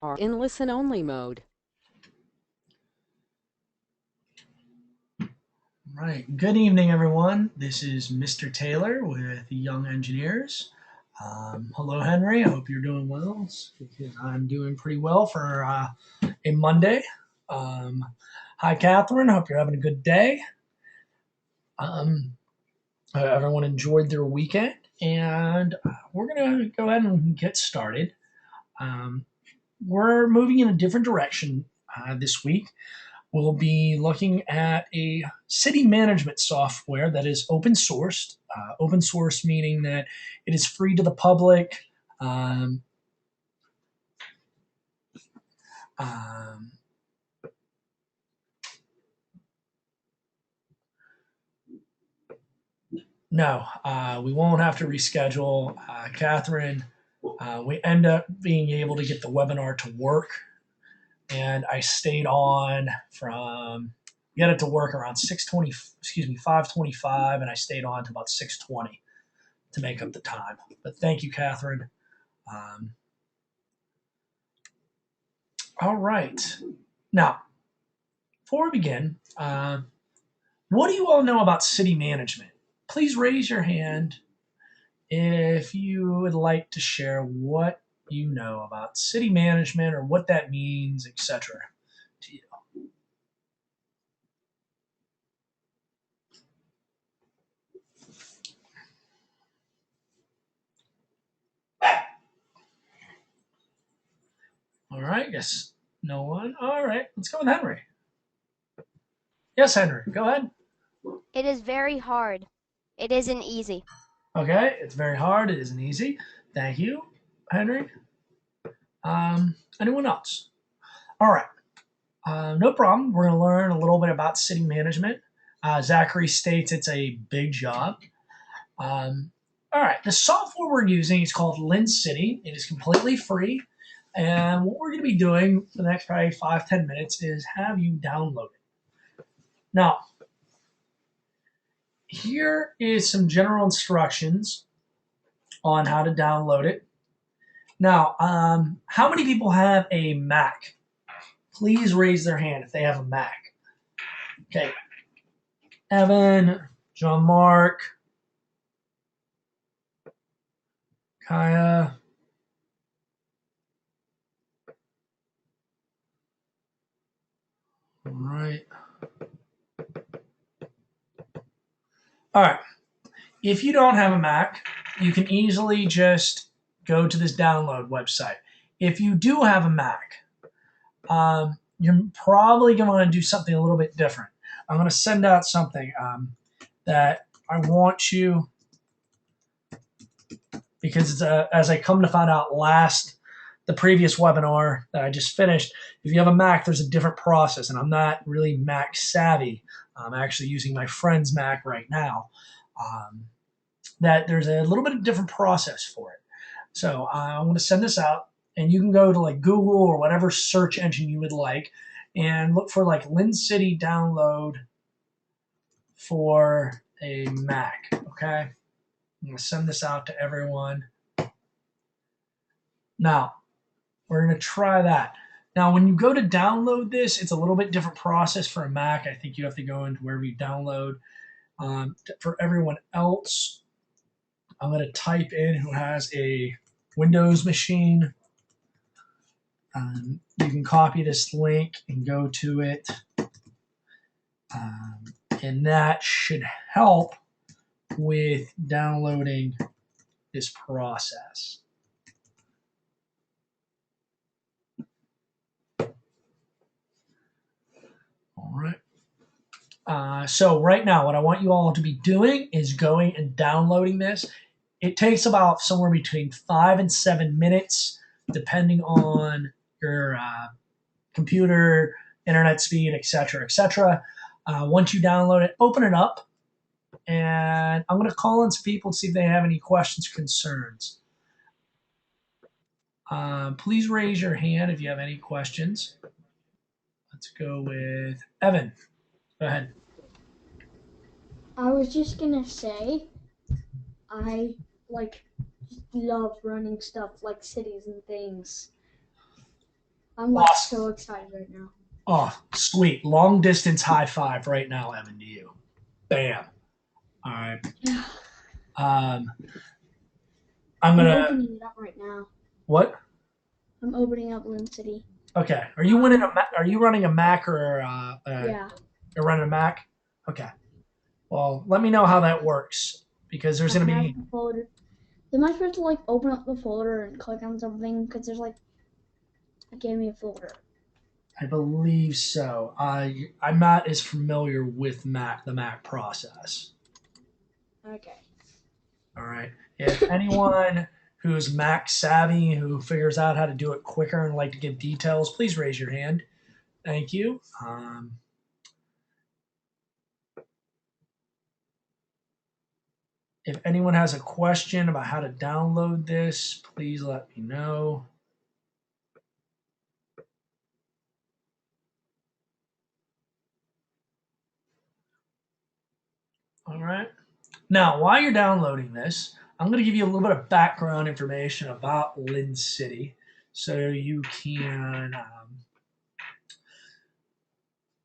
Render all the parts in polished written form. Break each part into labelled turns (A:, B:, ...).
A: are in listen-only mode.
B: Right. Good evening, everyone. This is Mr. Taylor with Young Engineers. Hello, Henry. I hope you're doing well because I'm doing pretty well for a Monday. Um, Hi, Catherine. Hope you're having a good day. Um, Everyone enjoyed their weekend, and we're going to go ahead and get started. Um, we're moving in a different direction this week. We'll be looking at a city management software that is open sourced. Open source meaning that it is free to the public. Um, um, no, we won't have to reschedule. Catherine, we end up being able to get the webinar to work, and I stayed on from we got it to work around 6:20. Excuse me, 5:25, and I stayed on to about 6:20 to make up the time. But thank you, Catherine. Um, all right. Now, before we begin, what do you all know about city management? Please raise your hand if you would like to share what you know about city management or what that means, etc. to you. All right. Yes. No one. All right. Let's go with Henry. Yes, Henry. Go ahead.
C: It is very hard. It isn't easy.
B: Okay. It's very hard. It isn't easy. Thank you, Henry. Anyone else? All right. No problem. We're going to learn a little bit about city management. Zachary states it's a big job. All right, the software we're using is called Lin City. It is completely free. And what we're going to be doing for the next probably 5-10 minutes is have you download it. Now, here is some general instructions on how to download it. Now, how many people have a Mac? Please raise their hand if they have a Mac. Okay, Evan, John Mark, Kaya. All right. All right. If you don't have a Mac, you can easily just go to this download website. If you do have a Mac, you're probably going to want to do something a little bit different. I'm going to send out something that I want you, because it's as I come to find out the previous webinar that I just finished, if you have a Mac, there's a different process, and I'm not really Mac savvy. I'm actually using my friend's Mac right now. That there's a little bit of different process for it. So I'm going to send this out, and you can go to like Google or whatever search engine you would like, and look for like Lin City download for a Mac. Okay, I'm going to send this out to everyone. Now we're going to try that. Now, when you go to download this, it's a little bit different process for a Mac. I think you have to go into wherever you download. For everyone else, I'm going to type in who has a Windows machine. You can copy this link and go to it. And that should help with downloading this process. All right. So right now, what I want you all to be doing is going and downloading this. It takes about somewhere between 5 and 7 minutes, depending on your computer, internet speed, etc., etc. Once you download it, open it up, and I'm going to call on some people to see if they have any questions or concerns. Please raise your hand if you have any questions. Let's go with Evan. Go ahead.
D: I was just gonna say, I like just love running stuff like cities and things. I'm like
B: Awesome.
D: so excited right now.
B: Oh, sweet. Long distance high five right now, Evan, to you. Bam. All right. Um, I'm
D: I'm
B: gonna.
D: opening it up right now.
B: What?
D: I'm opening up Lynn City.
B: Okay. Are you winning a? Are you running a Mac or
D: Yeah.
B: you're running a Mac? Okay. Well, let me know how that works because there's
D: I
B: gonna
D: have
B: be.
D: the folder. Am I supposed to like open up the folder and click on something? Because there's like, it gave me a folder.
B: I believe so. I'm not as familiar with the Mac process.
D: Okay.
B: All right. If anyone who's Mac savvy, who figures out how to do it quicker and like to give details, please raise your hand. Thank you. If anyone has a question about how to download this, please let me know. All right. Now, while you're downloading this, I'm going to give you a little bit of background information about Lynn City so you can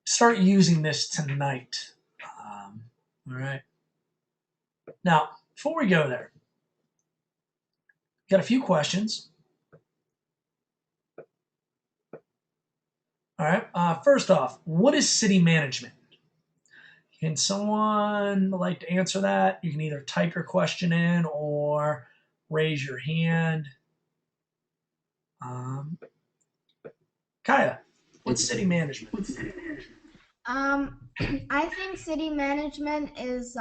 B: start using this tonight. All right. Now, before we go there, got a few questions. All right. First off, what is city management? Can someone like to answer that? You can either type your question in or raise your hand. Um, Kaya, what's city management?
E: I think city management is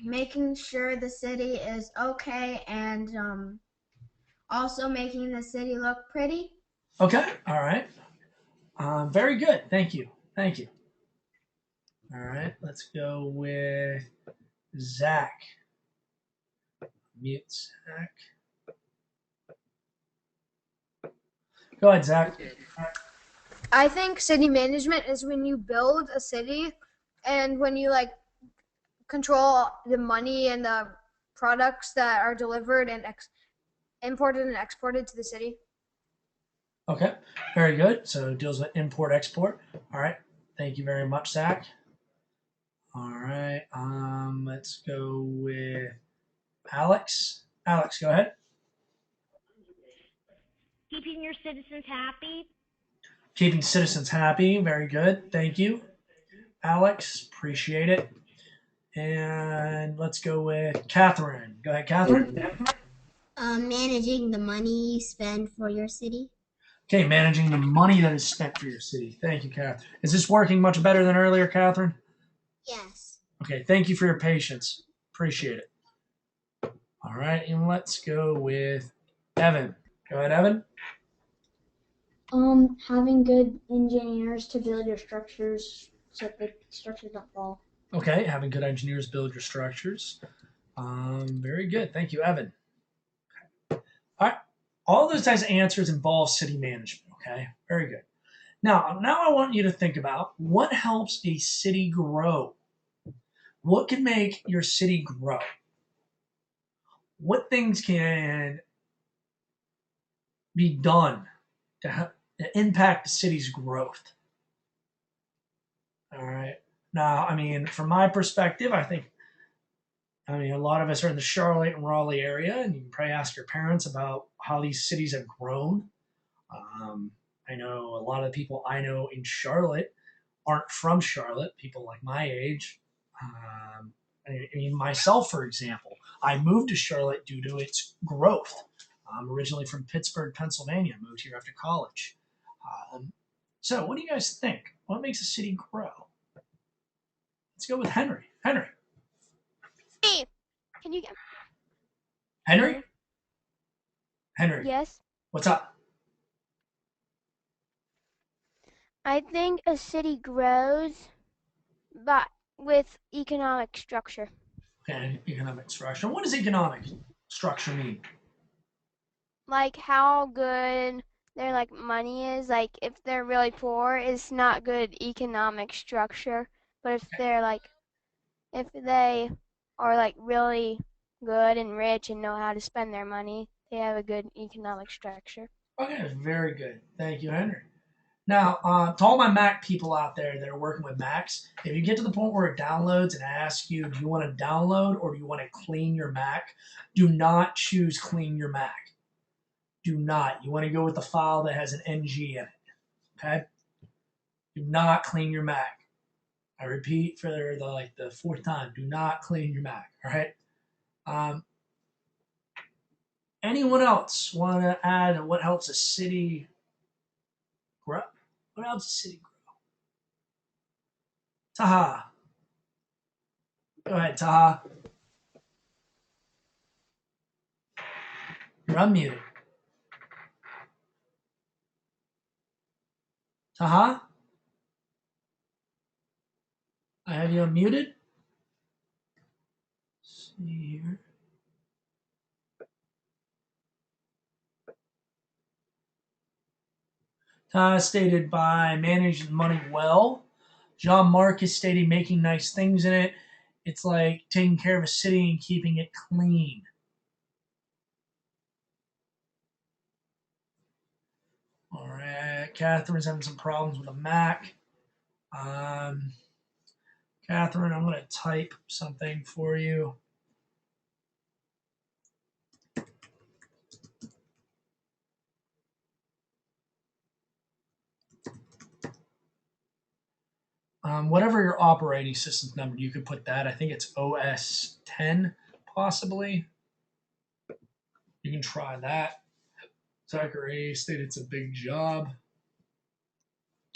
E: making sure the city is okay and also making the city look pretty.
B: Okay. All right. Very good. Thank you. Thank you. All right. Let's go with Zach. Mute Zach. Go ahead, Zach.
F: I think city management is when you build a city and when you like control the money and the products that are delivered and imported and exported to the city.
B: Okay. Very good. So it deals with import export. All right. Thank you very much, Zach. All right. Let's go with Alex. Alex, go ahead.
G: Keeping your citizens happy.
B: Keeping citizens happy. Very good. Thank you, Alex. Appreciate it. And let's go with Catherine. Go ahead, Catherine.
H: Managing the money you spend for your city.
B: Okay, managing the money that is spent for your city. Thank you, Catherine. Is this working much better than earlier, Catherine?
H: Yes.
B: Okay, thank you for your patience. Appreciate it. All right, and let's go with Evan. Go ahead, Evan.
D: Having good engineers to build your structures so the structures don't fall.
B: Okay, having good engineers build your structures. Very good. Thank you, Evan. All right. All those types of answers involve city management. Okay, very good. Now I want you to think about what helps a city grow. What can make your city grow? What things can be done to impact the city's growth? All right. Now, I mean, from my perspective, I mean, a lot of us are in the Charlotte and Raleigh area, and you can probably ask your parents about how these cities have grown. I know a lot of people I know in Charlotte aren't from Charlotte, people like my age. I mean, myself, for example, I moved to Charlotte due to its growth. I'm originally from Pittsburgh, Pennsylvania. I moved here after college. So, what do you guys think? What makes a city grow? Let's go with Henry. Henry.
C: Hey, can you get
B: Henry? Henry.
C: yes?
B: What's up?
C: I think a city grows but with economic structure.
B: Okay, economic structure. What does economic structure mean?
C: Like how good their like money is. Like if they're really poor, it's not good economic structure. But if they are like really good and rich and know how to spend their money, they have a good economic structure.
B: Okay, very good. Thank you, Henry. Now, to all my Mac people out there that are working with Macs, if you get to the point where it downloads and asks you, do you want to download or do you want to clean your Mac? Do not choose clean your Mac. Do not. You want to go with the file that has an NG in it. Okay? Do not clean your Mac. I repeat for the fourth time. Do not clean your Mac. All right. Anyone else want to add what helps a city grow? What helps a city grow? Taha. Go ahead, Taha. You're unmuted. Taha? I have you unmuted. Let's see here. Taha stated by managing money well. Jean Marc is stating making nice things in it. It's like taking care of a city and keeping it clean. All right. Catherine's having some problems with a Mac. Catherine, I'm going to type something for you. Whatever your operating system's number, you could put that. I think it's OS 10, possibly. You can try that. Zachary stated it's a big job.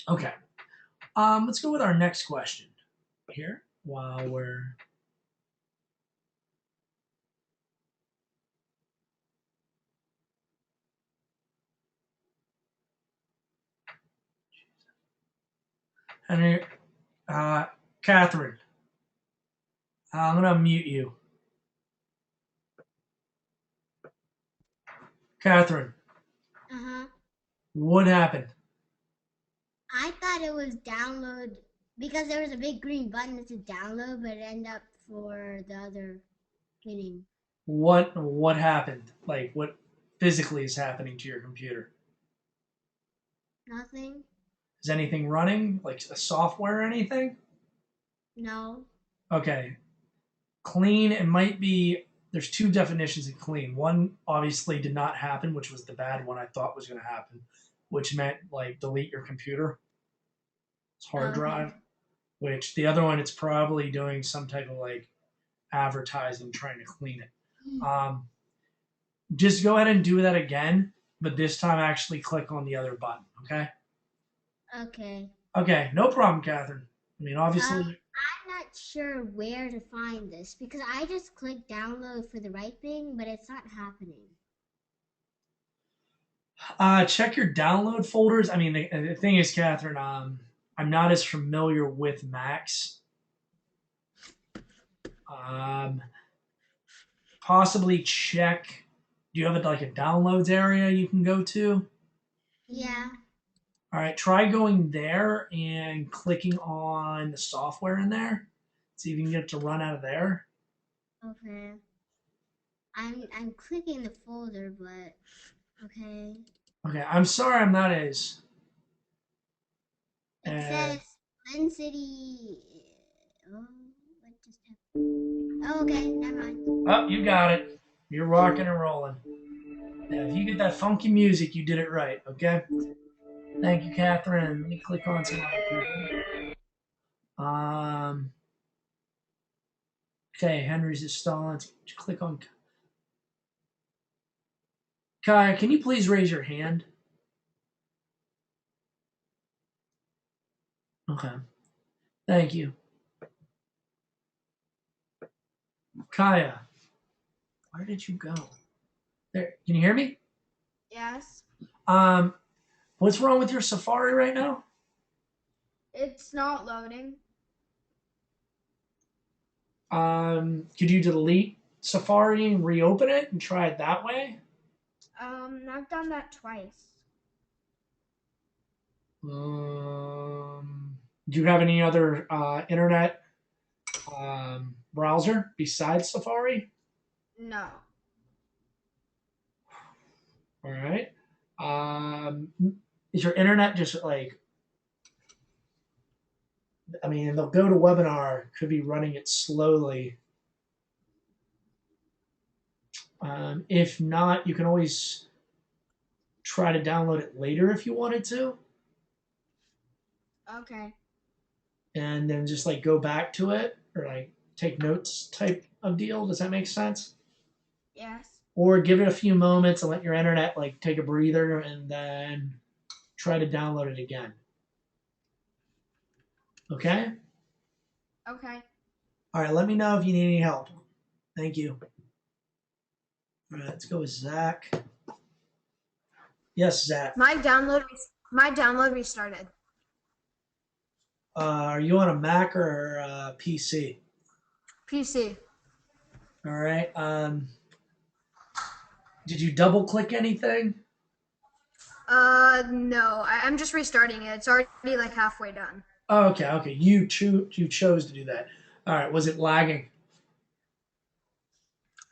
B: Okay. Let's go with our next question here while we're. Henry, Catherine, I'm going to mute you. Catherine,
H: Uh-huh.
B: what happened?
H: I thought it was download because there was a big green button that said download, but it ended up for the other hitting.
B: What happened? Like, what physically is happening to your computer?
H: Nothing?
B: Is anything running? Like a software or anything?
H: No.
B: Okay. Clean, it might be, there's two definitions of clean. One obviously did not happen, which was the bad one I thought was going to happen, which meant like delete your computer. It's hard
H: Okay.
B: drive. Which the other one, it's probably doing some type of like advertising trying to clean it. Just go ahead and do that again, but this time actually click on the other button, okay?
H: Okay.
B: Okay, no problem, Catherine. I mean, obviously.
H: I'm not sure where to find this because I just clicked download for the right thing, but it's not happening.
B: Check your download folders. I mean, the thing is, Catherine, I'm not as familiar with Macs. Possibly check. Do you have like a downloads area you can go to?
H: Yeah.
B: All right, try going there and clicking on the software in there. See if you can get it to run out of there.
H: Okay. I'm clicking the folder, but okay.
B: Okay, I'm sorry I'm not as.
H: It says Lynn City. Oh, what just happened? Oh, okay, never mind.
B: Oh, you got it. You're rocking and rolling. Now, if you get that funky music, you did it right, okay? Thank you, Catherine. Let me click on some other people. Okay, Henry's installing. Click on. Kai, can you please raise your hand? Okay. Thank you. Kaya, where did you go? There. Can you hear me?
E: Yes.
B: What's wrong with your Safari right now?
E: It's not loading.
B: Could you delete Safari and reopen it and try it that way?
E: I've done that twice.
B: Do you have any other internet browser besides Safari?
E: No.
B: All right. Is your internet just like? I mean, they'll go to webinar. Could be running it slowly. If not, you can always try to download it later if you wanted to,
E: Okay.
B: and then just like go back to it or like take notes type of deal. Does that make sense?
E: Yes.
B: Or give it a few moments and let your internet like take a breather and then try to download it again. Okay?
E: Okay.
B: All right, let me know if you need any help. Thank you. All right, let's go with Zach. Yes, Zach.
F: My download restarted.
B: Are you on a Mac or a PC?
F: PC.
B: All right. Did you double click anything?
F: No. I'm just restarting it. It's already like halfway done.
B: Oh, okay, okay. You chose to do that. All right. Was it lagging?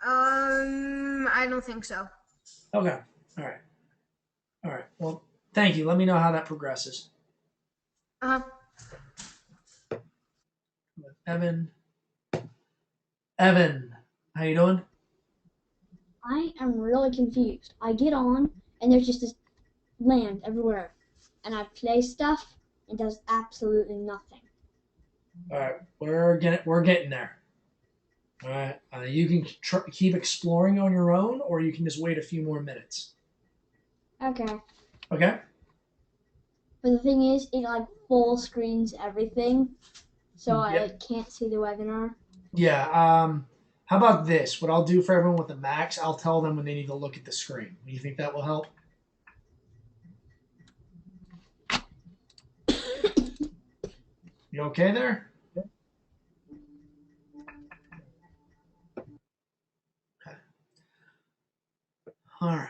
F: I don't think so.
B: Okay. All right. All right. Well, thank you. Let me know how that progresses.
F: Uh-huh.
B: Evan. Evan, how you doing?
D: I am really confused. I get on, and there's just this land everywhere, and I play stuff, and it does absolutely nothing.
B: All right. We're getting there. All right. You can keep exploring on your own, or you can just wait a few more minutes.
D: Okay.
B: Okay.
D: But the thing is, it like full screens everything, so I
B: Yep.
D: like, can't see the webinar.
B: Yeah. How about this? What I'll do for everyone with the Macs, I'll tell them when they need to look at the screen. Do you think that will help? You okay there? Okay. All right.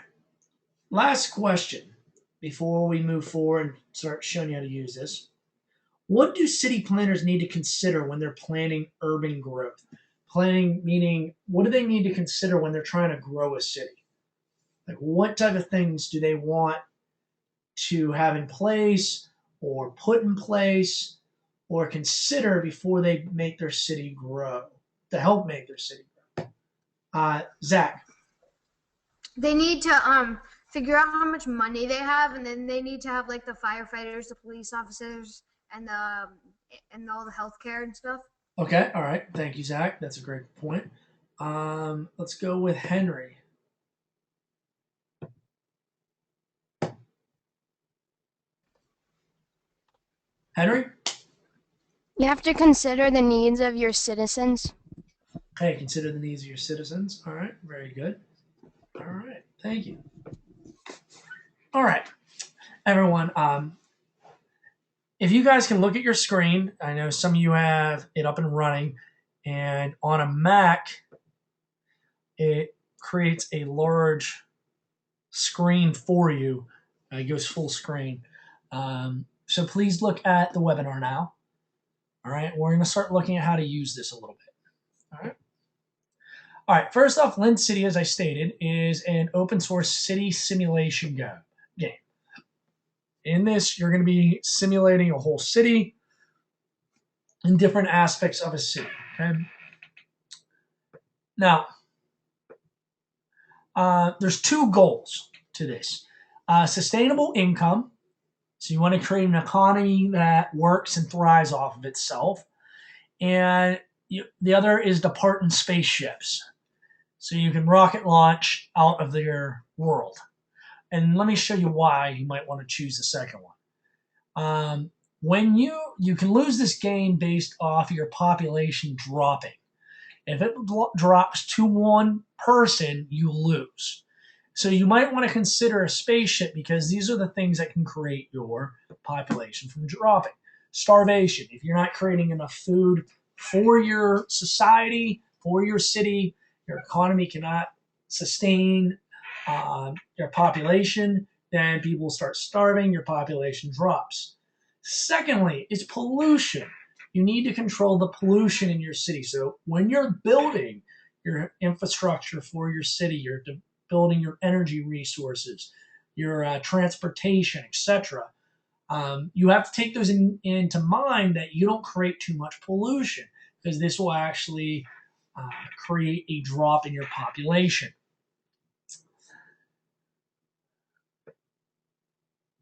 B: Last question before we move forward and start showing you how to use this. What do city planners need to consider when they're planning urban growth? Planning meaning, what do they need to consider when they're trying to grow a city? Like, what type of things do they want to have in place or put in place or consider before they make their city grow, to help make their city grow? Zach.
F: They need to figure out how much money they have, and then they need to have like the firefighters, the police officers, and all the healthcare and stuff.
B: Okay, all right. Thank you, Zach. That's a great point. Let's go with Henry. Henry?
C: You have to consider the needs of your citizens.
B: Okay, consider the needs of your citizens. All right, very good. All right, thank you. All right, everyone. If you guys can look at your screen, I know some of you have it up and running, and on a Mac, it creates a large screen for you. It goes full screen. So please look at the webinar now. All right, we're going to start looking at how to use this a little bit. All right. All right, first off, Lynn City, as I stated, is an open source city simulation game. In this, you're going to be simulating a whole city and different aspects of a city. Okay. Now, there's two goals to this. Sustainable income. So you want to create an economy that works and thrives off of itself. And the other is depart in spaceships. So you can rocket launch out of your world. And let me show you why you might want to choose the second one. When you can lose this game based off your population dropping. If it drops to one person, you lose. So you might want to consider a spaceship because these are the things that can create your population from dropping. Starvation. If you're not creating enough food for your society, for your city, your economy cannot sustain your population, then people will start starving, your population drops. Secondly, it's pollution. You need to control the pollution in your city. So when you're building your infrastructure for your city, you're building your energy resources, your transportation, etc. You have to take those into mind that you don't create too much pollution, because this will actually create a drop in your population.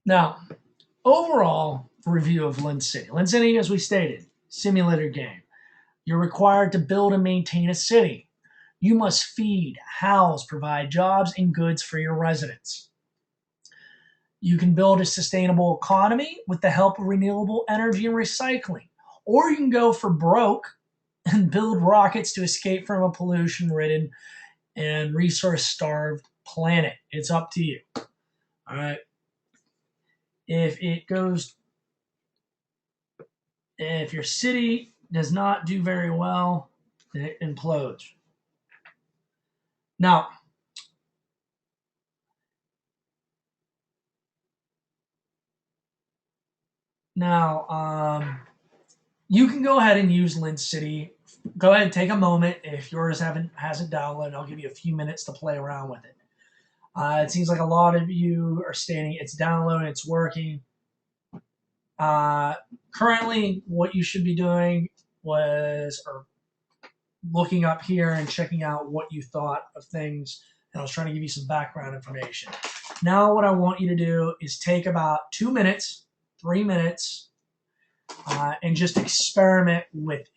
B: Now, overall review of Lynn City. Lynn City, as we stated, simulator game. You're required to build and maintain a city. You must feed, house, provide jobs and goods for your residents. You can build a sustainable economy with the help of renewable energy and recycling. Or you can go for broke and build rockets to escape from a pollution-ridden and resource-starved planet. It's up to you. All right. If your city does not do very well, then it implodes. Now, you can go ahead and use Lynn City. Go ahead and take a moment. If yours hasn't downloaded, I'll give you a few minutes to play around with it. It seems like a lot of you are stating it's downloading, it's working. Currently, what you should be doing was looking up here and checking out what you thought of things. And I was trying to give you some background information. Now what I want you to do is take about 2 minutes, 3 minutes, and just experiment with it.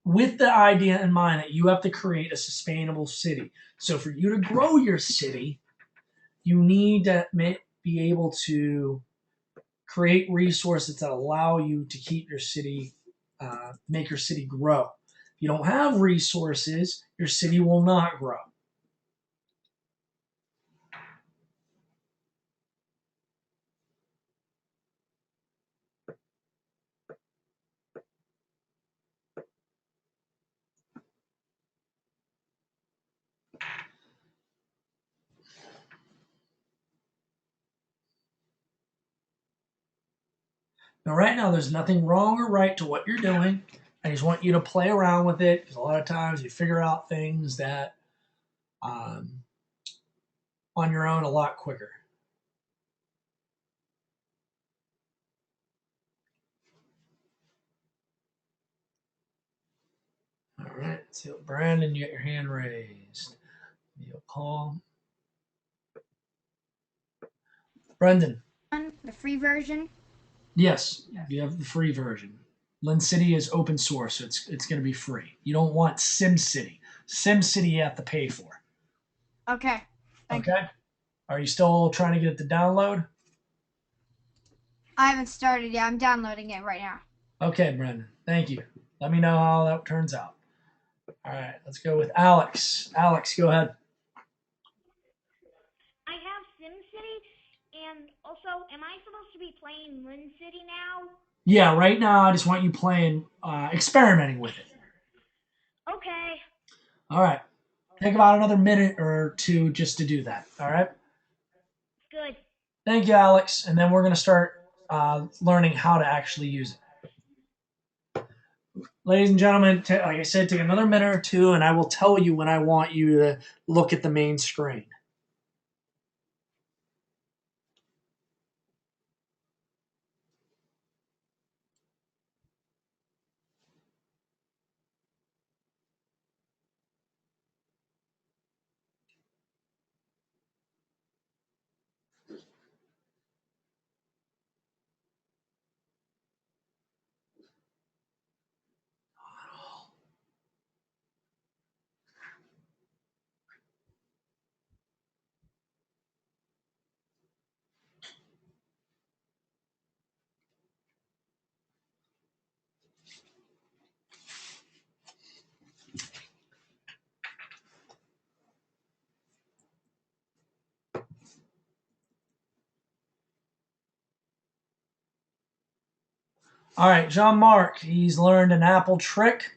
B: With the idea in mind that you have to create a sustainable city. So for you to grow your city, you need to be able to create resources that allow you to keep your city, make your city grow. If you don't have resources, your city will not grow. Now, right now, there's nothing wrong or right to what you're doing. I just want you to play around with it, because a lot of times you figure out things that on your own a lot quicker. All right, so Brandon, you got your hand raised. You'll call. Brendan.
E: The free version?
B: Yes, you have the free version. Lynn City is open source, so it's going to be free. You don't want SimCity. SimCity you have to pay for.
E: Okay.
B: Okay? Are you still trying to get it to download?
E: I haven't started yet. I'm downloading it right now.
B: Okay, Brendan. Thank you. Let me know how that turns out. All right, let's go with Alex. Alex, go ahead.
G: I have SimCity, and also, am I supposed to be playing Lynn City now?
B: Yeah, right now I just want you playing, experimenting with it.
G: Okay.
B: All right. Take about another minute or two just to do that. All right?
G: Good.
B: Thank you, Alex. And then we're going to start learning how to actually use it. Ladies and gentlemen, like I said, take another minute or two, and I will tell you when I want you to look at the main screen. All right, Jean-Marc, he's learned an Apple trick.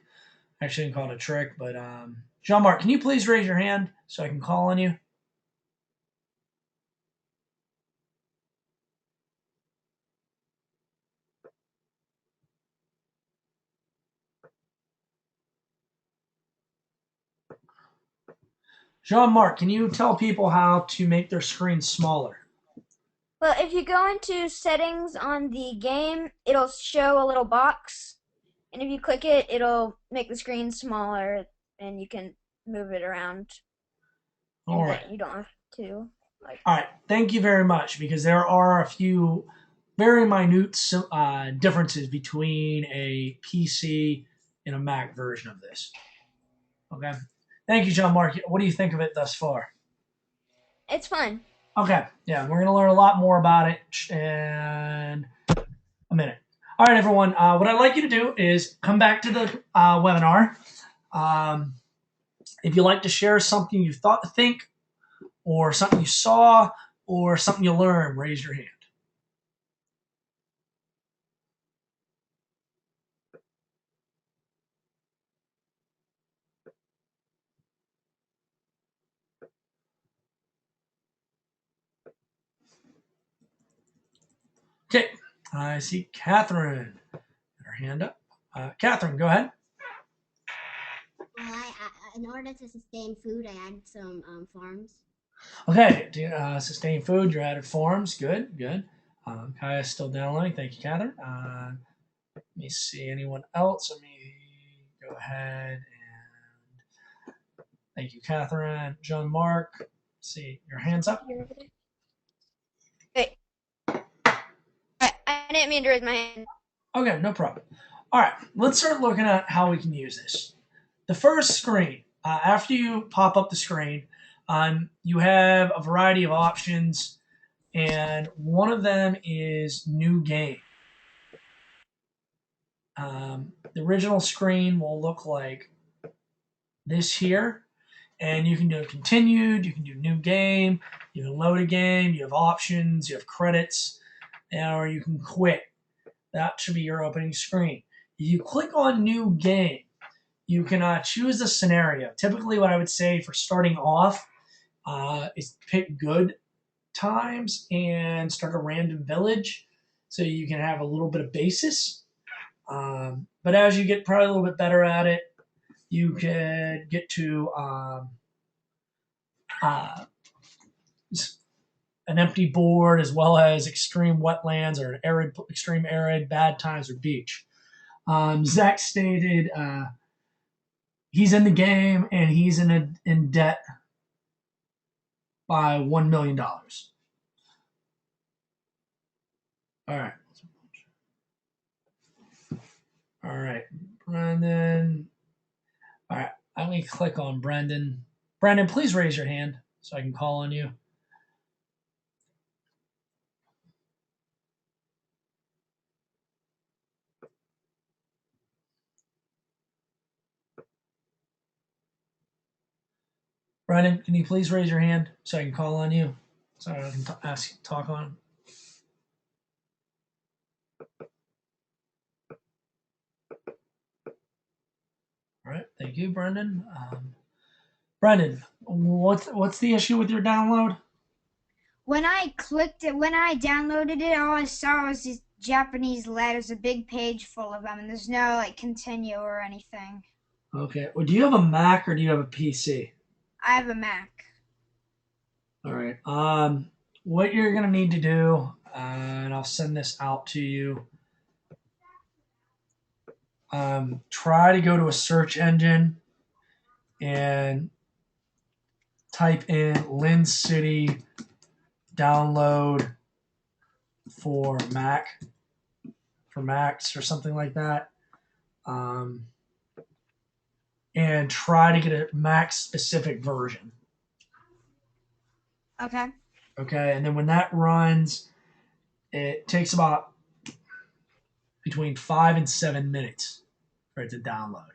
B: I shouldn't call it a trick, but Jean-Marc, can you please raise your hand so I can call on you? Jean-Marc, can you tell people how to make their screen smaller?
I: Well, if you go into settings on the game, it'll show a little box. And if you click it, it'll make the screen smaller and you can move it around.
B: All right.
I: You don't have to.
B: All right. Thank you very much, because there are a few very minute differences between a PC and a Mac version of this. Okay. Thank you, Jean-Marc. What do you think of it thus far?
I: It's fun.
B: Okay. Yeah, we're going to learn a lot more about it in a minute. All right, everyone. What I'd like you to do is come back to the webinar. If you'd like to share something you think, or something you saw, or something you learned, raise your hand. Okay, I see Catherine. Got her hand up. Catherine, go ahead.
H: Well, in order to sustain food, I added some farms.
B: Okay, to sustain food, you added forms. Good, good. Kaya's still downloading. Thank you, Catherine. Let me see anyone else. Let me go ahead and thank you, Catherine. Jean-Marc, see your hands up.
I: Wait. I didn't mean to raise my hand.
B: Okay, no problem. All right, let's start looking at how we can use this. The first screen, after you pop up the screen, you have a variety of options, and one of them is new game. The original screen will look like this here, and you can do continued, you can do new game, you can load a game, you have options, you have credits, or you can quit. That should be your opening screen. If you click on new game, you can choose a scenario. Typically what I would say for starting off is pick good times and start a random village so you can have a little bit of basis. But as you get probably a little bit better at it, you could get to an empty board, as well as extreme wetlands or arid, extreme arid, bad times, or beach. Zach stated he's in the game and he's in debt by $1 million. All right. All right, Brendan. All right, let me click on Brendan. Brendan, please raise your hand so I can call on you. Brendan, can you please raise your hand so I can call on you? So I can talk on. All right, thank you, Brendan. Brendan, what's the issue with your download?
F: When I clicked it, when I downloaded it, all I saw was these Japanese letters, a big page full of them, and there's no like continue or anything.
B: Okay. Well, do you have a Mac or do you have a PC?
F: I have a Mac.
B: All right. What you're gonna need to do, and I'll send this out to you. Try to go to a search engine and type in Lynn City download for Macs or something like that. And try to get a Mac specific version.
F: Okay.
B: Okay, and then when that runs, it takes about between 5 and 7 minutes for it to download.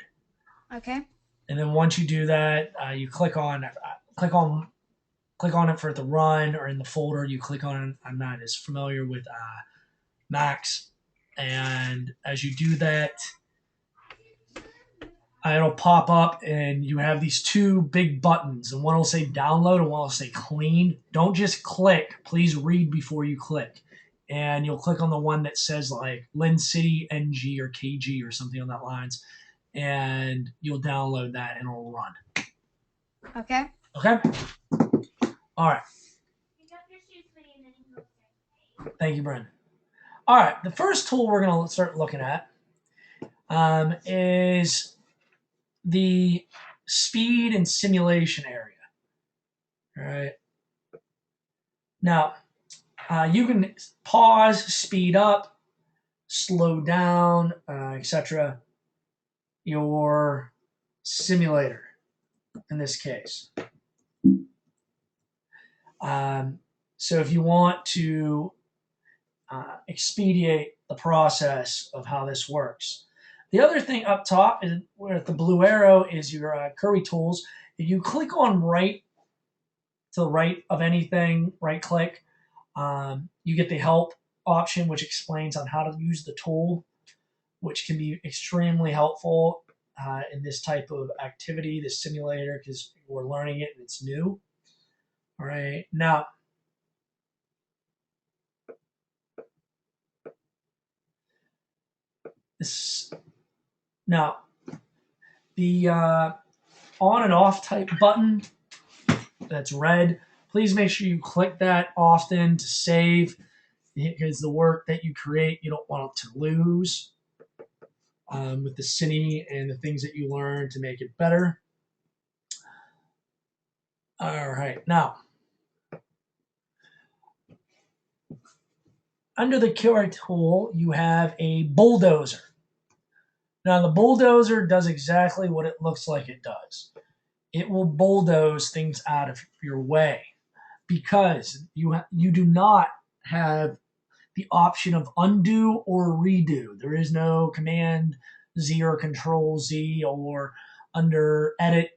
F: Okay.
B: And then once you do that, you click on it for it to run, or in the folder you click on it. I'm not as familiar with Macs, and as you do that, it'll pop up and you have these two big buttons, and one will say download and one will say clean. Don't just click. Please read before you click. And you'll click on the one that says like Lynn City NG or KG or something on that lines, and you'll download that and it'll run.
F: Okay.
B: Okay? All right. Thank you, Brendan. All right, the first tool we're going to start looking at is the speed and simulation area. All right. Now, you can pause, speed up, slow down, etc. your simulator in this case. So if you want to expedite the process of how this works. The other thing up top is where the blue arrow is your Curry tools. If you click on right to the right of anything, right click, you get the help option, which explains on how to use the tool, which can be extremely helpful in this type of activity, this simulator, because we're learning it and it's new. All right, now the on and off type button that's red, please make sure you click that often to save, because the work that you create you don't want to lose with the city and the things that you learn to make it better. All right, now under the QR tool you have a bulldozer. Now the bulldozer does exactly what it looks like it does. It will bulldoze things out of your way because you do not have the option of undo or redo. There is no Command Z or Control Z, or under Edit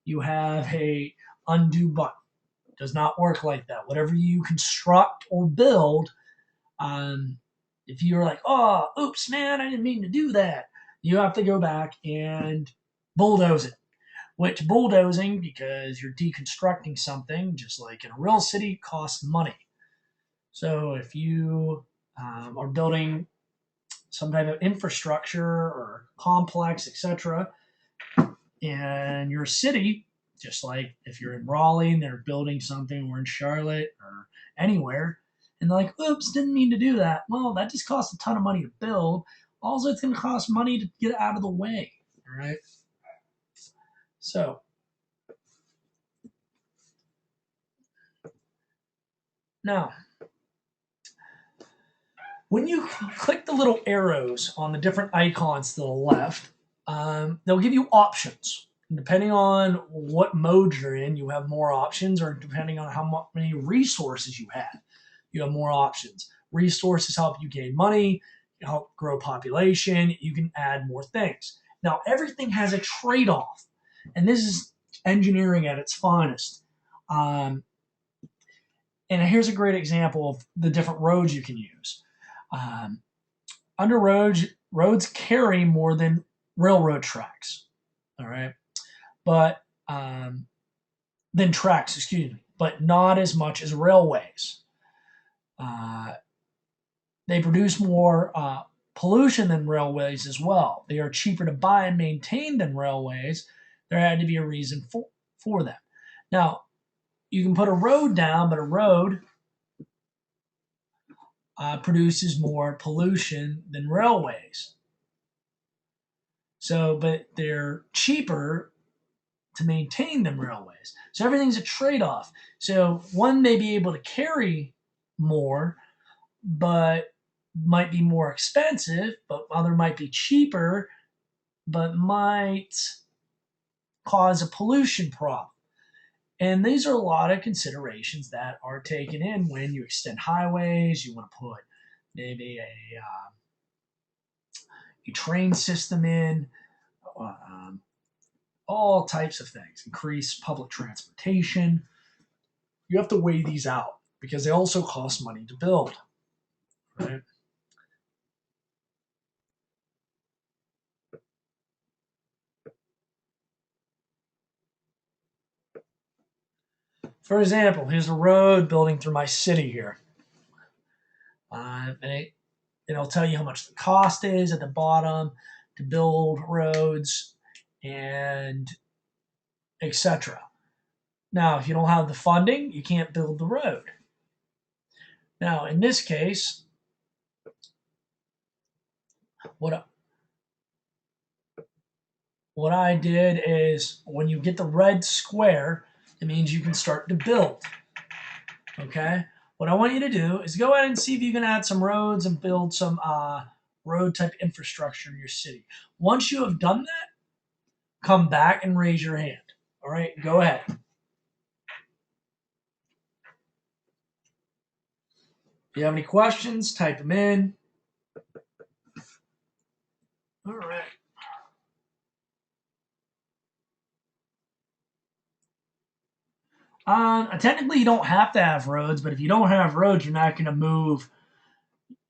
B: you have a undo button. It does not work like that. Whatever you construct or build, if you're like, oh, oops, man, I didn't mean to do that, you have to go back and bulldoze it. Which bulldozing, because you're deconstructing something, just like in a real city, costs money. So if you are building some type of infrastructure or complex, etc., in your city, just like if you're in Raleigh and they're building something, or in Charlotte or anywhere, and they're like, oops, didn't mean to do that. Well, that just costs a ton of money to build. Also, it's going to cost money to get it out of the way. All right. So now, when you click the little arrows on the different icons to the left, they'll give you options. And depending on what mode you're in, you have more options, or depending on how many resources you have, you have more options. Resources help you gain money, help grow population, you can add more things. Now, everything has a trade-off, and this is engineering at its finest. And here's a great example of the different roads you can use. Under roads carry more than railroad tracks, all right, but than tracks, excuse me, but not as much as railways. They produce more pollution than railways as well. They are cheaper to buy and maintain than railways. There had to be a reason for them. Now, you can put a road down, but a road produces more pollution than railways. So, but they're cheaper to maintain than railways. So everything's a trade-off. So one may be able to carry more, but might be more expensive, but other might be cheaper, but might cause a pollution problem. And these are a lot of considerations that are taken in when you extend highways. You want to put maybe a train system in, all types of things, increase public transportation. You have to weigh these out because they also cost money to build, right? For example, here's a road building through my city here. And it'll tell you how much the cost is at the bottom to build roads and etc. Now, if you don't have the funding, you can't build the road. Now, in this case, what I did is when you get the red square, it means you can start to build. Okay? What I want you to do is go ahead and see if you can add some roads and build some road type infrastructure in your city. Once you have done that, come back and raise your hand. All right? Go ahead. If you have any questions, type them in. All right. Technically, you don't have to have roads, but if you don't have roads, you're not going to move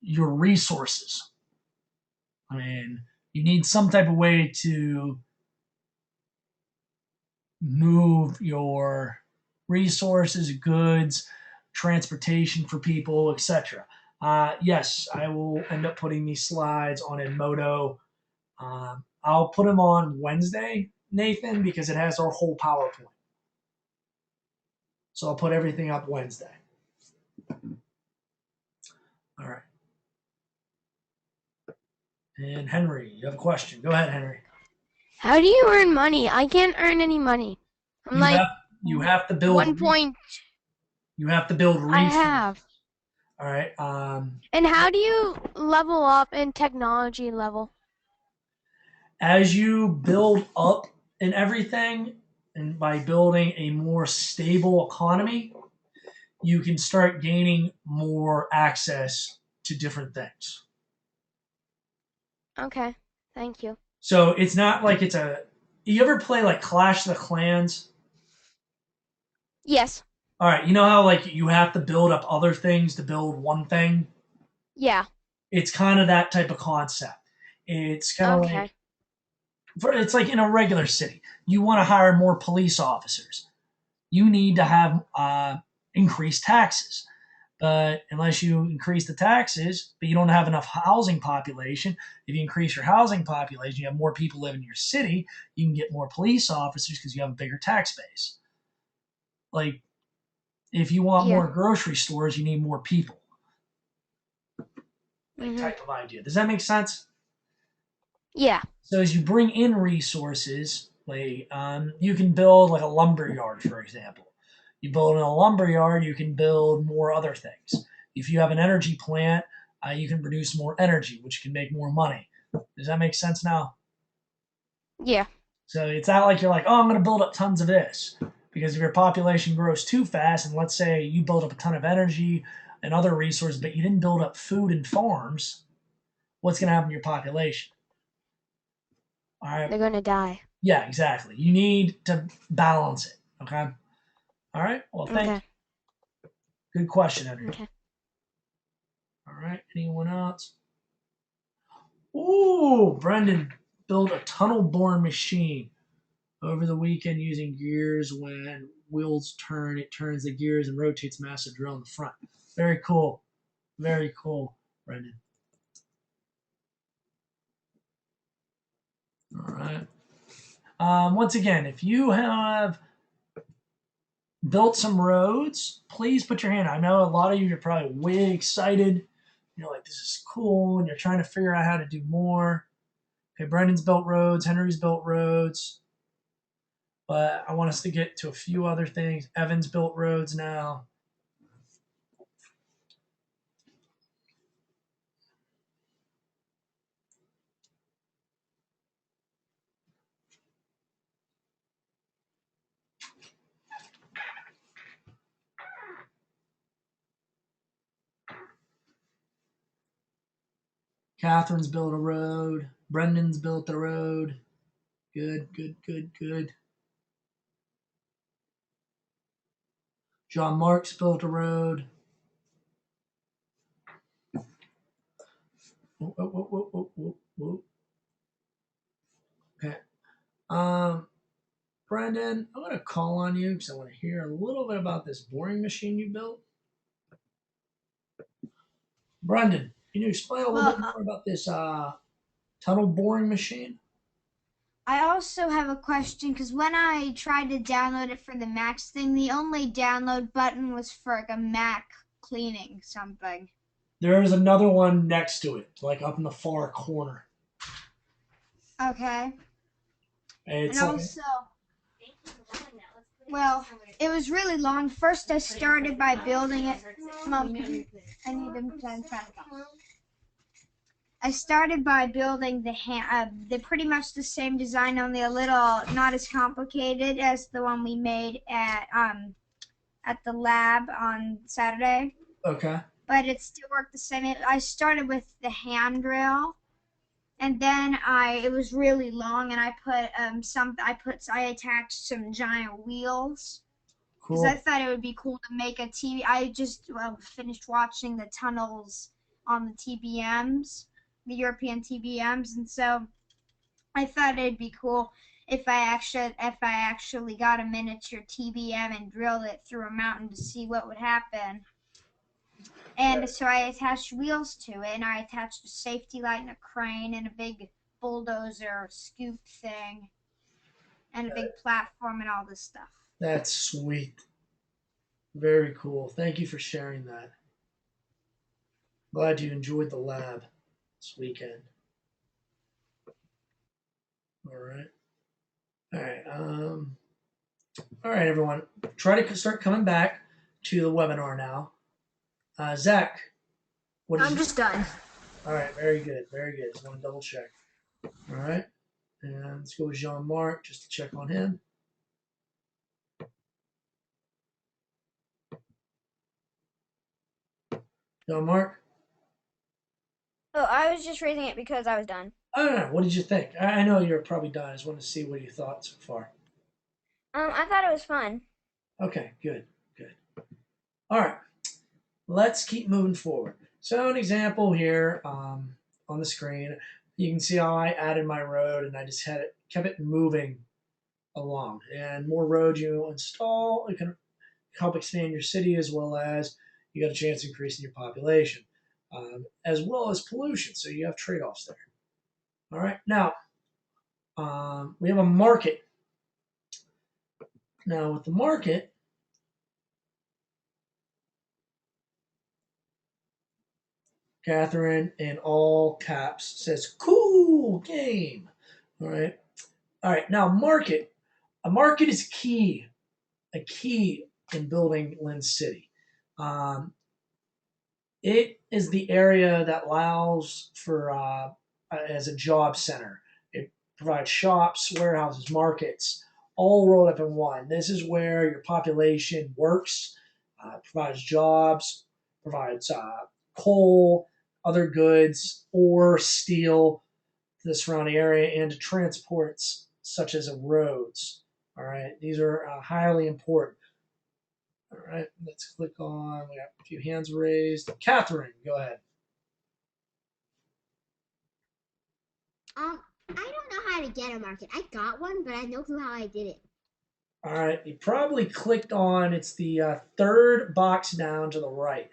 B: your resources. I mean, you need some type of way to move your resources, goods, transportation for people, etc. Yes, I will end up putting these slides on Edmodo. I'll put them on Wednesday, Nathan, because it has our whole PowerPoint. So I'll put everything up Wednesday. All right. And Henry, you have a question. Go ahead, Henry.
C: How do you earn money? I can't earn any money. I'm
B: You have to build
C: 1 point.
B: You have to build resources.
C: I have.
B: All right.
C: And how do you level up in technology level?
B: As you build up in everything, and by building a more stable economy, you can start gaining more access to different things.
C: Okay, thank you.
B: So it's not like it's a. You ever play like Clash of the Clans?
C: Yes.
B: All right. You know how like you have to build up other things to build one thing?
C: Yeah.
B: It's kind of that type of concept. It's kind of
C: Okay.
B: like. It's like in a regular city. You want to hire more police officers. You need to have increased taxes. But unless you increase the taxes, but you don't have enough housing population, if you increase your housing population, you have more people living in your city, you can get more police officers because you have a bigger tax base. Like, if you want more grocery stores, you need more people. Like type of idea. Does that make sense?
C: Yeah.
B: So as you bring in resources, like you can build like a lumber yard, for example. You build in a lumber yard, you can build more other things. If you have an energy plant, you can produce more energy, which can make more money. Does that make sense now?
C: Yeah.
B: So it's not like you're like, oh, I'm going to build up tons of this. Because if your population grows too fast, and let's say you build up a ton of energy and other resources, but you didn't build up food and farms, what's going to happen to your population? All right.
C: They're going to die.
B: Yeah, exactly. You need to balance it. Okay. All right. Well, thank you. Good question, Henry.
C: Okay.
B: All right. Anyone else? Ooh, Brendan built a tunnel boring machine over the weekend using gears. When wheels turn, it turns the gears and rotates massive drill in the front. Very cool. Very cool, Brendan. All right. Once again, if you have built some roads, please put your hand up. I know a lot of you are probably way excited. You're like, this is cool, and you're trying to figure out how to do more. Okay, Brendan's built roads, Henry's built roads. But I want us to get to a few other things. Evan's built roads now. Catherine's built a road. Brendan's built a road. Good, good, good, good. John Mark's built a road. Whoa, whoa, whoa, whoa, whoa, whoa. Okay. Brendan, I'm going to call on you because I want to hear a little bit about this boring machine you built. Brendan, can you explain a little bit more about this tunnel boring machine?
J: I also have a question because when I tried to download it for the Macs thing, the only download button was for like a Mac cleaning something.
B: There's another one next to it, like up in the far corner.
J: Okay.
B: It's
J: And
B: like,
J: also, well, it was really long. First, I started by building it. Mom, I need them to unpack. I started by building the pretty much the same design, only a little not as complicated as the one we made at the lab on Saturday.
B: okay.
J: But it still worked the same. I started with the handrail, and then it was really long, and I attached some giant wheels. Because
B: Cool.
J: I thought it would be cool to make a TV. I just finished watching the tunnels on the TBMs, the European TBMs, and so I thought it'd be cool if I actually got a miniature TBM and drilled it through a mountain to see what would happen. And so I attached wheels to it, and I attached a safety light and a crane and a big bulldozer scoop thing and a big platform and all this stuff.
B: That's sweet. Very cool. Thank you for sharing that. Glad you enjoyed the lab this weekend. All right. All right. All right, everyone. Try to start coming back to the webinar now. Zach, what is
F: I'm just done.
B: All right. Very good. Very good. Just want to double check. All right. And let's go with Jean-Marc just to check on him. Jean-Marc?
I: Oh, I was just raising it because I was done.
B: I don't know. What did you think? I know you're probably done. I just wanted to see what you thought so far.
I: I thought it was fun.
B: Okay, good, good. All right, let's keep moving forward. So an example here on the screen, you can see how I added my road and I just kept it moving along. And more roads you install, it can help expand your city as well as you got a chance of increasing your population, as well as pollution. So you have trade-offs there. All right, now we have a market. Now with the market, Catherine in all caps says, "Cool game." All right, all right. Now market. A market is a key in building Lynn City. It is the area that allows for as a job center. It provides shops, warehouses, markets, all rolled up in one. This is where your population works, provides jobs, provides coal, other goods, ore, steel to the surrounding area, and to transports such as roads. All right, these are highly important. All right, let's click on. We got a few hands raised. Catherine, go ahead.
H: I don't know how to get a market. I got one, but I have no clue how I did it.
B: All right, you probably clicked on. It's the third box down to the right.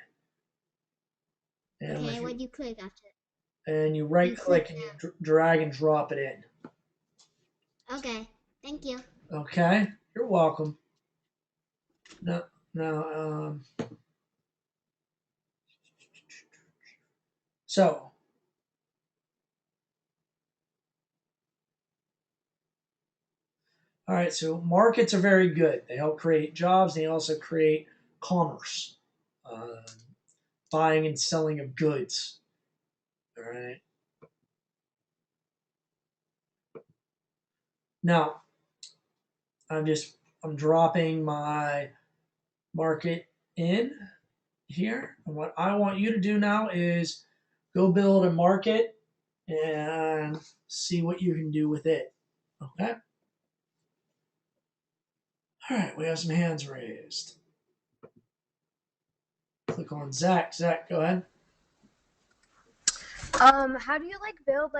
B: And
H: okay, what do you click after?
B: And you right click and you drag and drop it in.
H: Okay, thank you.
B: Okay, you're welcome. No. So, all right, so markets are very good. They help create jobs. They also create commerce, buying and selling of goods. All right. Now, I'm dropping my market in here. And what I want you to do now is go build a market and see what you can do with it. Okay? All right, we have some hands raised. Click on Zach. Zach, go ahead.
F: How do you build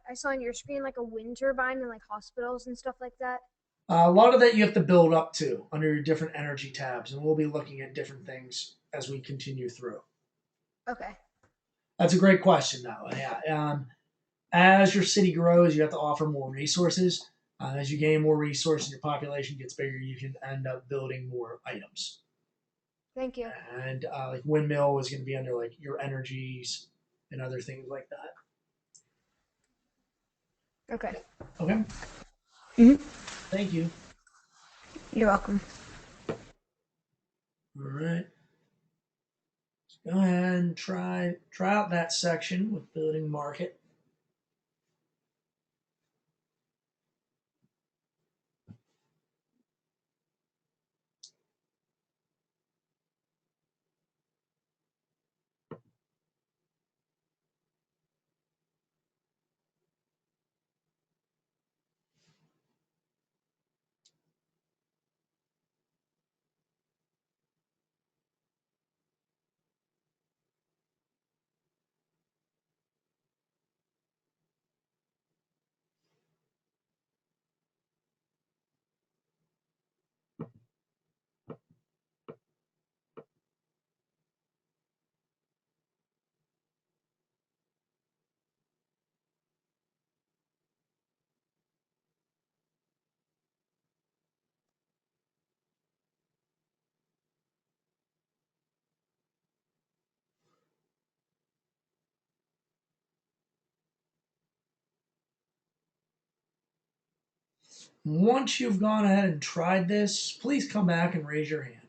F: I saw on your screen a wind turbine in hospitals and stuff like that?
B: A lot of that you have to build up to under your different energy tabs, and we'll be looking at different things as we continue through.
F: Okay.
B: That's a great question, though. Yeah. as your city grows, you have to offer more resources. As you gain more resources and your population gets bigger, you can end up building more items.
F: Thank you.
B: And like windmill is going to be under like your energies and other things like that.
F: Okay.
B: Okay.
I: Mhm.
B: Thank you.
I: You're welcome.
B: All right. Go ahead and try out that section with building market. Once you've gone ahead and tried this, please come back and raise your hand.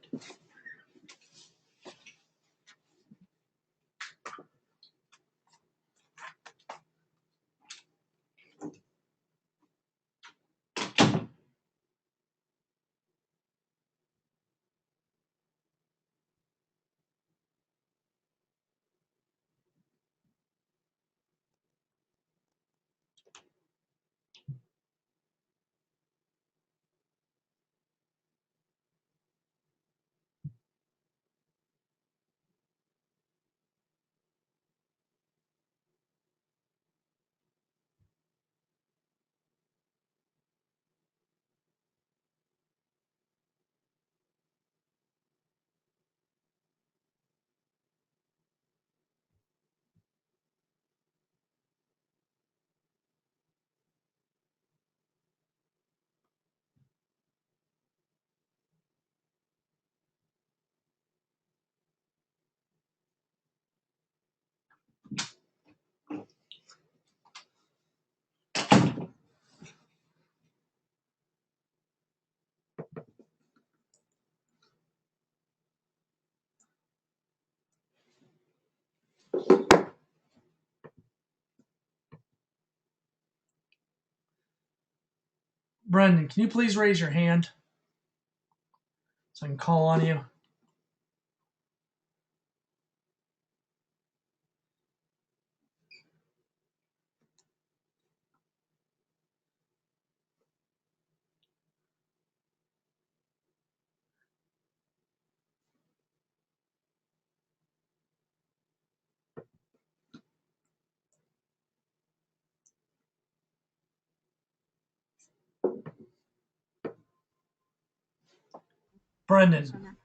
B: Brendan, can you please raise your hand so I can call on you? Brendan,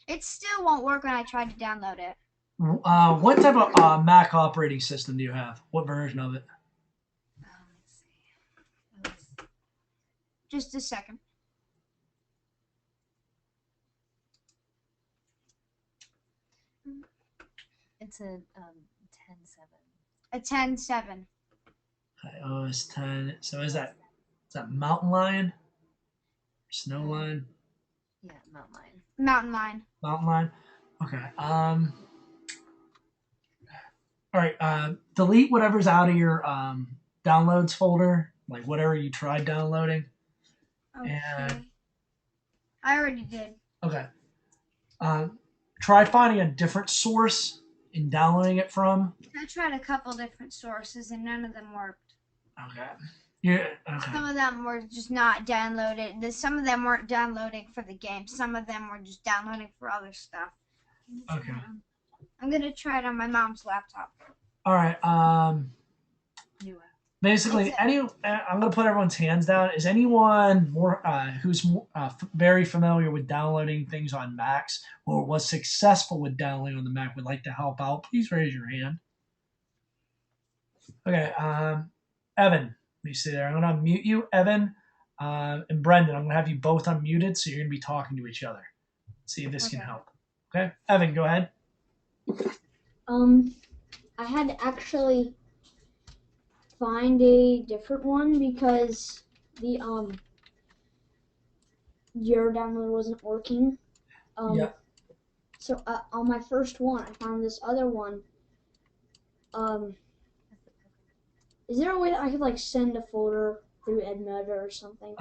J: It still won't work when I try to download it.
B: what type of Mac operating system do you have? What version of it?
J: Just a second.
A: It's a 10.7.
J: A 10.7.
B: OS 10. So is that Mountain Lion? Snow Lion?
A: Yeah, Mountain Lion.
J: Mountain Lion.
B: Mountain Lion? Okay. All right. Delete whatever's out of your downloads folder, like whatever you tried downloading.
J: Okay.
B: And
J: I already did.
B: okay. Try finding a different source and downloading it from.
J: I tried a couple different sources and none of them worked.
B: Okay. Yeah. Okay.
J: Some of them were just not downloaded. Some of them weren't downloading for the game. Some of them were just downloading for other stuff.
B: Okay.
J: I'm gonna try it on my mom's laptop.
B: All right. Basically, I'm going to put everyone's hands down. Is anyone more who's very familiar with downloading things on Macs or was successful with downloading on the Mac would like to help out? Please raise your hand. Okay. Evan, let me see there. I'm going to unmute you, Evan, and Brendan. I'm going to have you both unmuted, so you're going to be talking to each other. See if this can help. Okay, Evan, go ahead.
D: I had to actually find a different one because the your download wasn't working.
B: Yeah.
D: So on my first one, I found this other one. Is there a way that I could like send a folder through Edmodo or something?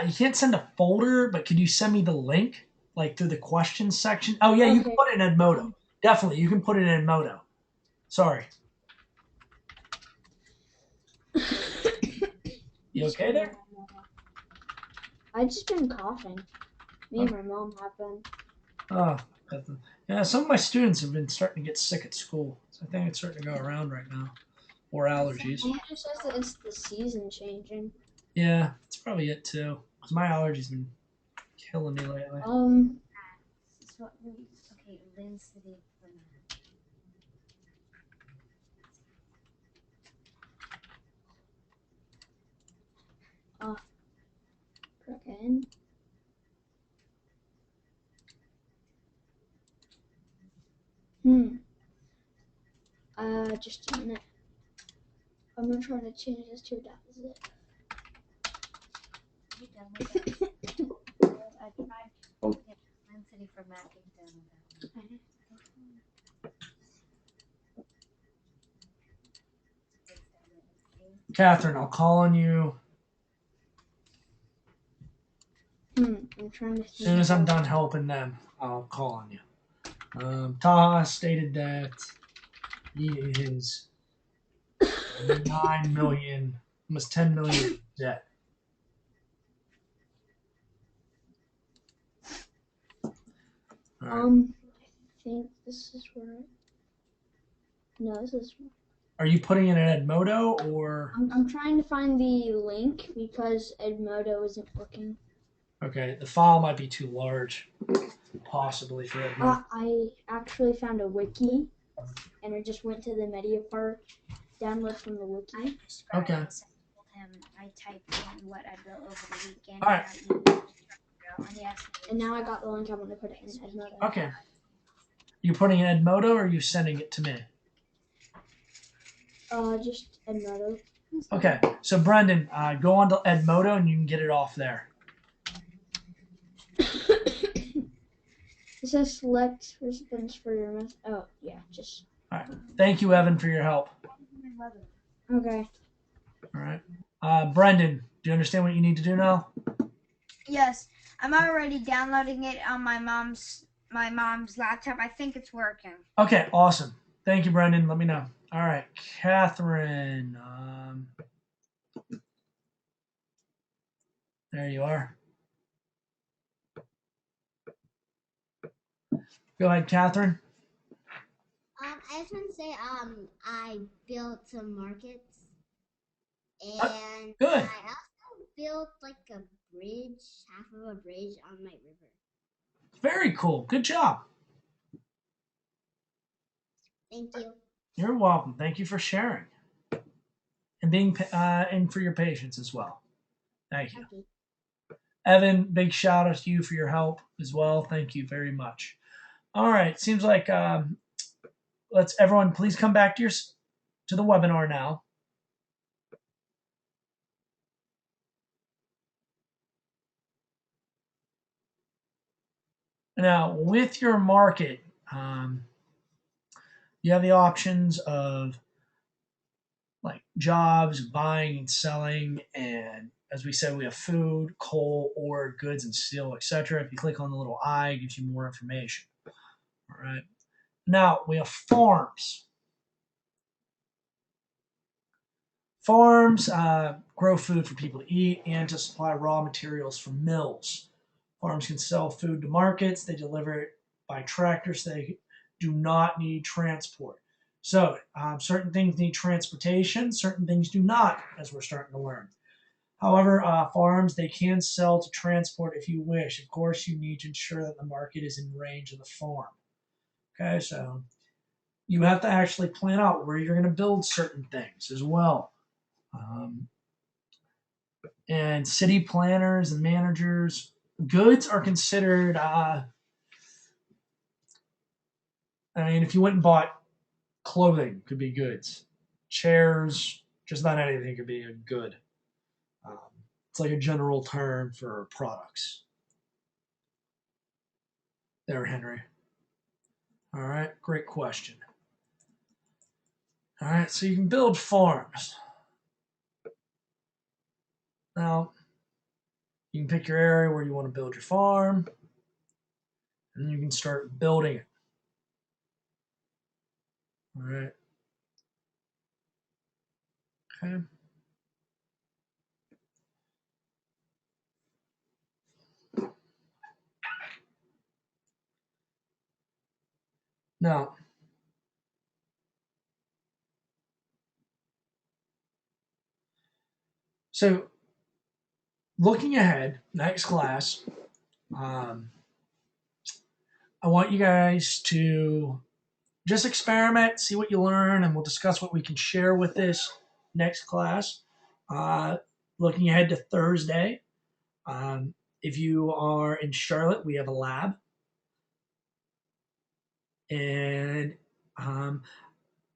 B: You can't send a folder, but could you send me the link, like through the questions section? Oh yeah, you can put it in Edmodo. Definitely, you can put it in Edmodo. Sorry. You okay there?
D: I just been coughing. Me and my mom have been.
B: Oh, yeah. Some of my students have been starting to get sick at school, so I think it's starting to go around right now. Or allergies.
D: It just says that it's the season changing.
B: Yeah, that's probably it too. Cause my allergies been killing me lately.
A: This is what we, okay, Lynn City.
D: Again. Just a minute. I'm gonna try to change this to .zip.
A: You done with that? I tried to get Lynn City for Mac and done
B: Catherine, I'll call on you
D: I'm trying to.
B: as soon as I'm done helping them. I'll call on you. Taha stated that he is 9 million, almost 10 million debt. Right.
D: I think this is where. No, this is.
B: Are you putting it in Edmodo or?
D: I'm trying to find the link because Edmodo isn't working.
B: Okay, the file might be too large, possibly for Edmodo.
D: I actually found a wiki, and it just went to the media part. Download from the wiki.
B: Okay.
H: I typed in what I built over the weekend.
B: All right.
D: And now I got the link. I'm gonna put it in Edmodo.
B: Okay. You putting it in Edmodo or are you sending it to me?
D: Just Edmodo.
B: Okay. So Brendan, go on to Edmodo and you can get it off there.
D: It says select recipients for your mess. Oh yeah, just.
B: All right. Thank you, Evan, for your help.
D: Okay.
B: All right. Brendan, do you understand what you need to do now?
F: Yes, I'm already downloading it on my mom's laptop. I think it's working.
B: Okay, awesome. Thank you, Brendan. Let me know. All right, Catherine. There you are. Go ahead, Catherine.
H: I just want to say, I built some markets, and
B: good.
H: I also built like a bridge, half of a bridge on my river.
B: Very cool. Good job.
H: Thank you.
B: You're welcome. Thank you for sharing and being and for your patience as well. Thank you.
H: Okay.
B: Evan, big shout out to you for your help as well. Thank you very much. All right. Seems like let's everyone please come back to the webinar now. Now, with your market, you have the options of like jobs, buying and selling, and as we said, we have food, coal, ore, goods, and steel, etc. If you click on the little I, it gives you more information. All right. Now we have farms. Farms grow food for people to eat and to supply raw materials for mills. Farms can sell food to markets. They deliver it by tractors. They do not need transport. So certain things need transportation. Certain things do not, as we're starting to learn. However, farms, they can sell to transport if you wish. Of course, you need to ensure that the market is in range of the farm. Okay, so you have to actually plan out where you're going to build certain things as well. And city planners and managers, goods are considered. I mean, if you went and bought clothing, could be goods. Chairs, just about anything could be a good. It's like a general term for products. There, Henry. All right, great question. All right, so you can build farms. Now, you can pick your area where you want to build your farm, and then you can start building it. All right. Okay. Now, so looking ahead, next class, I want you guys to just experiment, see what you learn, and we'll discuss what we can share with this next class. Looking ahead to Thursday, if you are in Charlotte, we have a lab. And I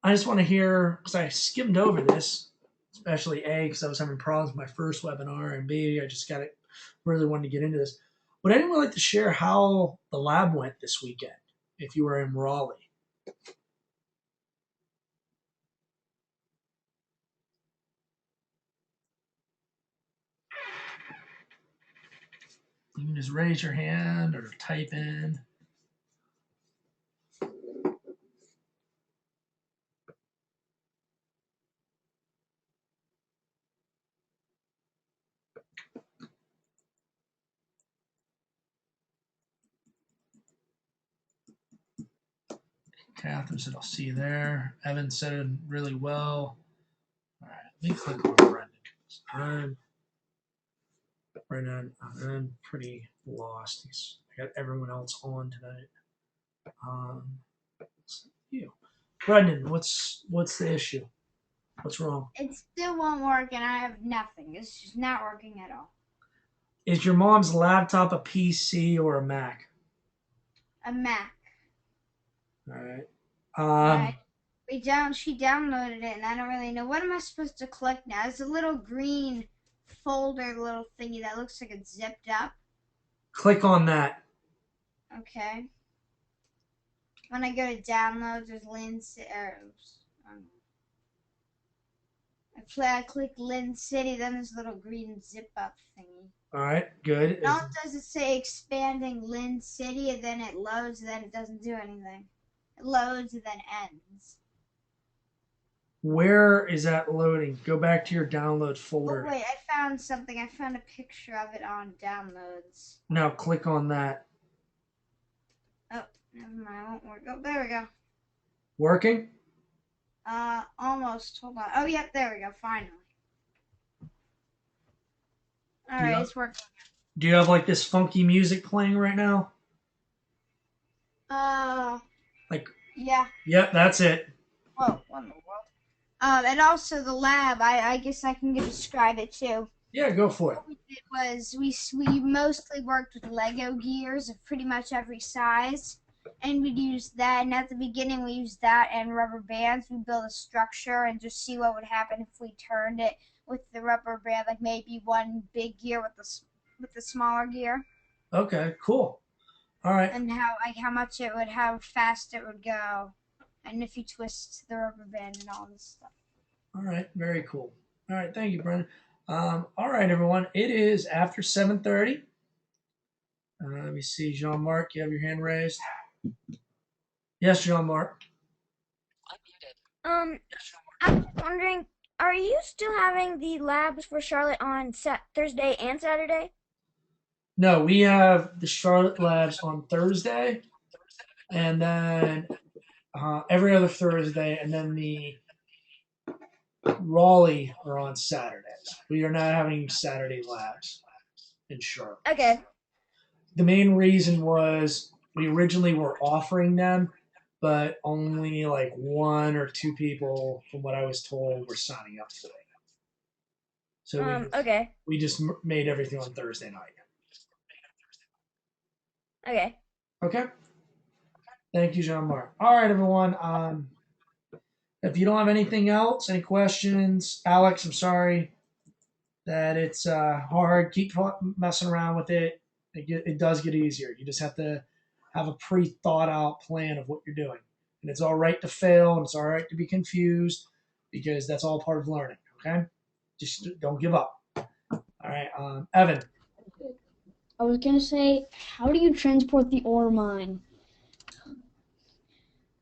B: just want to hear, because I skimmed over this, especially A, because I was having problems with my first webinar, and B, I just really wanted to get into this. Would anyone like to share how the lab went this weekend, if you were in Raleigh? You can just raise your hand or type in. Catherine said, I'll see you there. Evan said, really well. All right, let me click on Brendan. I'm pretty lost. I got everyone else on tonight. You, Brendan, what's the issue? What's wrong?
J: It still won't work, and I have nothing. It's just not working at all.
B: Is your mom's laptop a PC or a Mac?
J: A Mac.
B: All right.
J: She downloaded it, and I don't really know. What am I supposed to click now? It's a little green folder, little thingy that looks like it's zipped up.
B: Click on that.
J: Okay. When I go to downloads, there's I click Lynn City, then there's a little green zip up thingy.
B: All right, good.
J: Not does it say expanding Lynn City, and then it loads, and then it doesn't do anything. It loads and then ends.
B: Where is that loading? Go back to your download folder.
J: Oh, wait, I found something. I found a picture of it on downloads.
B: Now click on that.
J: Oh, never mind. It won't work. Oh, there we go.
B: Working?
J: Almost. Hold on. Oh, yep, there we go. Finally. Alright, it's working.
B: Do you have like this funky music playing right now?
J: Like. Yeah.
B: Yep, that's it.
J: Whoa, what in the world? And also the lab, I guess I can describe it too.
B: Yeah, go for it.
J: What we did was we mostly worked with Lego gears of pretty much every size. And we'd use that, and at the beginning we used that and rubber bands. We built a structure and just see what would happen if we turned it with the rubber band, like maybe one big gear with the smaller gear.
B: Okay, cool. All right.
J: And how fast it would go, and if you twist the rubber band and all this stuff.
B: All right, very cool. All right, thank you, Brendan. All right, everyone. It is after 7:30. Let me see, Jean-Marc, you have your hand raised. Yes, Jean-Marc.
I: I'm wondering, are you still having the labs for Charlotte on Thursday and Saturday?
B: No, we have the Charlotte labs on Thursday, and then every other Thursday, and then the Raleigh are on Saturdays. We are not having Saturday labs in Charlotte.
I: Okay.
B: The main reason was we originally were offering them, but only like 1 or 2 people, from what I was told, were signing up for it. So
I: Okay.
B: we just made everything on Thursday night.
I: Okay.
B: Okay. Thank you, Jean-Marc. All right, everyone. If you don't have anything else, any questions, Alex, I'm sorry that it's hard. Keep messing around with it. It does get easier. You just have to have a pre-thought out plan of what you're doing. And it's all right to fail, and it's all right to be confused, because that's all part of learning, okay? Just don't give up. All right, Evan.
D: I was gonna say, how do you transport the ore mine?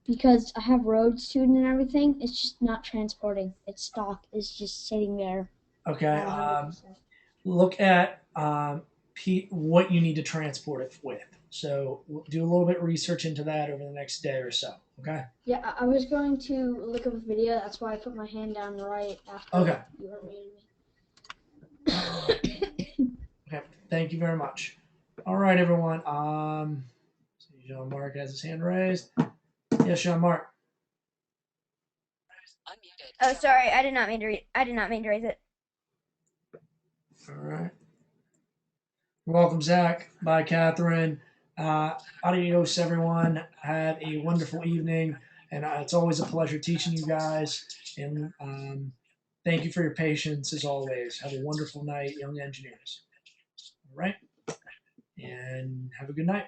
D: Because I have roads to it and everything, it's just not transporting. Its stock is just sitting there.
B: Okay. Look at what you need to transport it with. So do a little bit of research into that over the next day or so. Okay.
D: Yeah, I was going to look up a video. That's why I put my hand down right after
B: Okay.
D: you were reading me.
B: Okay. Thank you very much. All right, everyone. Jean-Marc has his hand raised. Yes, Jean-Marc.
I: Oh, sorry. I did not mean to raise it.
B: All right. You're welcome, Zach. Bye, Catherine. Adios, everyone. Have a wonderful evening. And it's always a pleasure teaching you guys. And thank you for your patience, as always. Have a wonderful night, young engineers. All right. And have a good night.